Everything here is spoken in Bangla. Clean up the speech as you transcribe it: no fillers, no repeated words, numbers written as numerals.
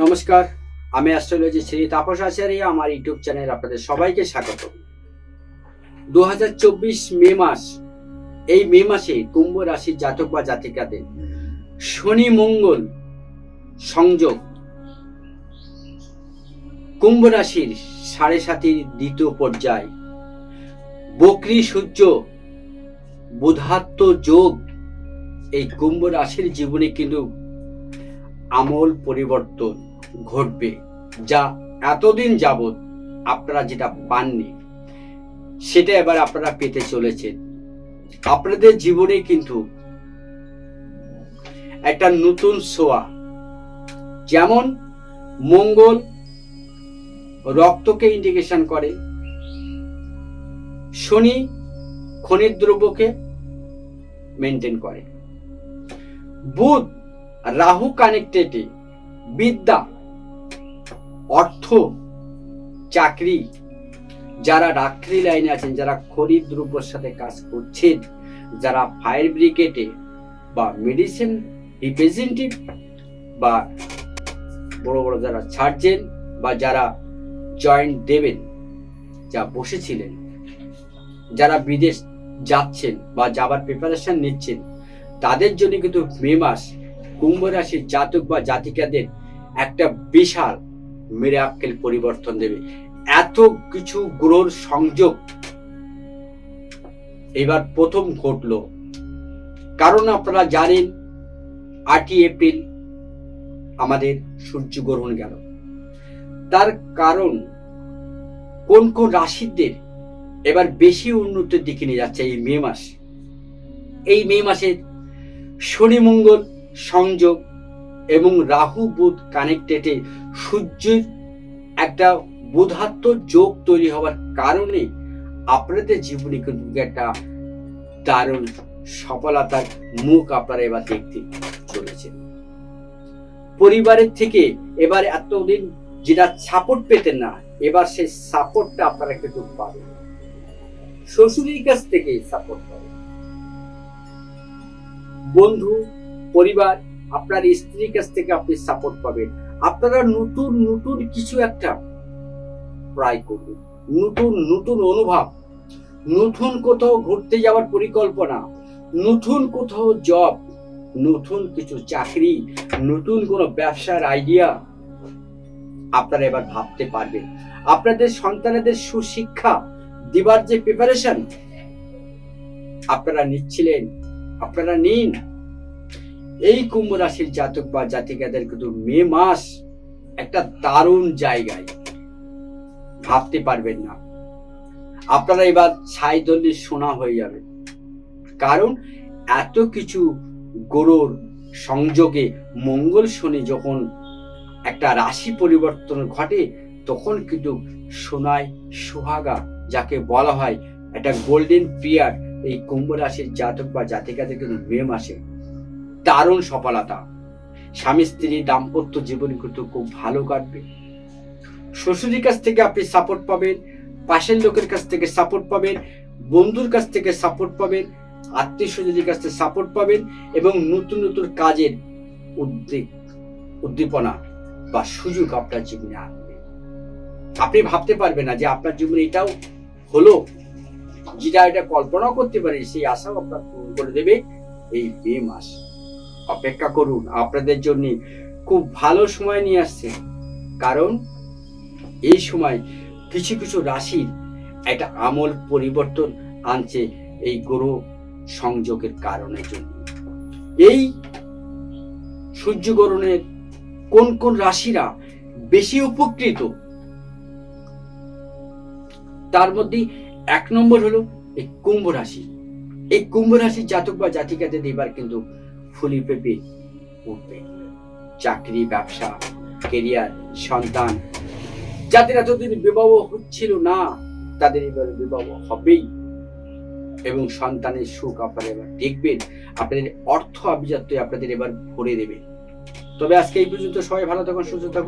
নমস্কার, আমি অ্যাস্ট্রোলজি শ্রী তাপস আচার্য। আমার ইউটিউব চ্যানেল আপনাদের সবাইকে স্বাগত। 2024 মে মাস, এই মে মাসে কুম্ভ রাশির জাতক বা জাতিকাদের শনি মঙ্গল সংযোগ কুম্ভ রাশির 7.5 দ্বিতীয় পর্যায়, বকরি সূর্য বুধাত্ম যোগ এই কুম্ভ রাশির জীবনে কিন্তু আমূল পরিবর্তন ঘটবে, যা এতদিন যাবৎ আপনারা যেটা পাননি সেটা এবার আপনারা পেতে চলেছেন। আপনাদের জীবনে কিন্তু একটা নতুন ছোঁয়া, যেমন মঙ্গল রক্তকে ইন্ডিকেশন করে, শনি খনিজ দ্রব্যকে মেনটেন করে, বুধ রাহু কানেক্টেডে বিদ্যা, অর্থ, চাকরি, যারা ডাক্তারি লাইনে আছেন, যারা খনিজ দ্রব্যের সাথে কাজ করছেন, যারা ফায়ার ব্রিগেডে বা মেডিসিন রিপ্রেজেন্টেটিভ বা বড় বড় যারা সার্জেন বা যারা জয়েন্ট দেবেন, যা বসেছিলেন, যারা বিদেশ যাচ্ছেন বা যাবার প্রিপারেশন নিচ্ছেন, তাদের জন্য কিন্তু মে মাস কুম্ভ রাশির জাতক বা জাতিকাদের একটা বিশাল মিরাক্কেল পরিবর্তন দেবে। এত কিছু গ্রহর সংযোগ এবার প্রথম ঘটলো, কারণ আপনারা জানেন 8ই এপ্রিল আমাদের সূর্যগ্রহণ গেল। তার কারণ কোন কোন রাশিদের এবার বেশি উন্নতির দিকে নিয়ে যাচ্ছে এই মে মাস। এই মে মাসে শনি মঙ্গল সংযোগ এবং রাহু বুধ কানেক্টেডে সূর্যের একটা বুধাত্ম যোগ তৈরি হওয়ার কারণে আপনাদের জীবনে কিন্তু একটা দারুণ সফলতার মুখ আপনারা এবার দেখতে চলেছেন। পরিবারের থেকে এবার এতদিন যেটা সাপোর্ট পেতেন না, এবার সেই সাপোর্টটা আপনারা কিন্তু পাবেন। শ্বশুরের কাছ থেকে সাপোর্ট পাবেন, বন্ধু পরিবার, আপনার স্ত্রীর কাছ থেকে আপনি সাপোর্ট পাবেন। আপনারা নতুন নতুন কিছু একটা ট্রাই করবেন, নতুন নতুন অনুভব, নতুন কোথাও ঘুরতে যাওয়ার পরিকল্পনা, নতুন কোথাও জব, নতুন কিছু চাকরি, নতুন কোনো ব্যবসার আইডিয়া আপনারা এবার ভাবতে পারবেন। আপনাদের সন্তানদের সুশিক্ষা দিবার যে প্রিপারেশন আপনারা নিচ্ছিলেন, আপনারা নিন। এই কুম্ভ রাশির জাতক বা জাতিকাদের কিন্তু মে মাস একটা দারুণ জায়গায়, ভাবতে পারবেন না। আপনারা এবার ছাইদল্লি সোনা হয়ে যাবে, কারণ এত কিছু গ্রহর সংযোগে মঙ্গল শনি যখন একটা রাশি পরিবর্তন ঘটে, তখন কিন্তু সোনায় সুহাগা যাকে বলা হয়, একটা গোল্ডেন পিরিয়ড এই কুম্ভ রাশির জাতক বা জাতিকাদের কিন্তু মে মাসে দারুণ সফলতা। স্বামী স্ত্রী দাম্পত্য জীবন কিন্তু খুব ভালো কাটবে। শ্বশুরের কাছ থেকে আপনি সাপোর্ট পাবেন, পাশের লোকের কাছ থেকে সাপোর্ট পাবেন, বন্ধুর কাছ থেকে সাপোর্ট পাবেন, আত্মীয় স্বজনের কাছ থেকে সাপোর্ট পাবেন এবং নতুন নতুন কাজের উদ্দীপনা বা সুযোগ আপনার জীবনে আসবে। আপনি ভাবতে পারবেন না যে আপনার জীবনে এটাও হলো, যেটা এটা কল্পনাও করতে পারি, সেই আশাও আপনার পূরণ করে দেবে এই মে মাস। অপেক্ষা করুন, আপনাদের জন্য খুব ভালো সময় নিয়ে আসছে, কারণ এই সময় কিছু কিছু রাশির একটা আমূল পরিবর্তন আনছে এই গ্রহ সংযোগের কারণে জন্য। এই সূর্যগ্রহণের কোন কোন রাশিরা বেশি উপকৃত, তার মধ্যে 1 নম্বর হলো এই কুম্ভ রাশি। এই কুম্ভ রাশির জাতক বা জাতিকাদের এবার কিন্তু ফুলি পেঁপে উঠবে। চাকরি, ব্যবসা, কেরিয়ার, সন্তান, যাদের এতদিন বিবাহ হচ্ছিল না, তাদের এবার বিবাহ হবেই এবং সন্তানের সুখ আপনারা এবার দেখবেন। আপনাদের অর্থ আভিজাত্য আপনাদের এবার ভরে দেবে। তবে আজকে এই পর্যন্ত, সবাই ভালো থাকুন, সুস্থ থাকুন।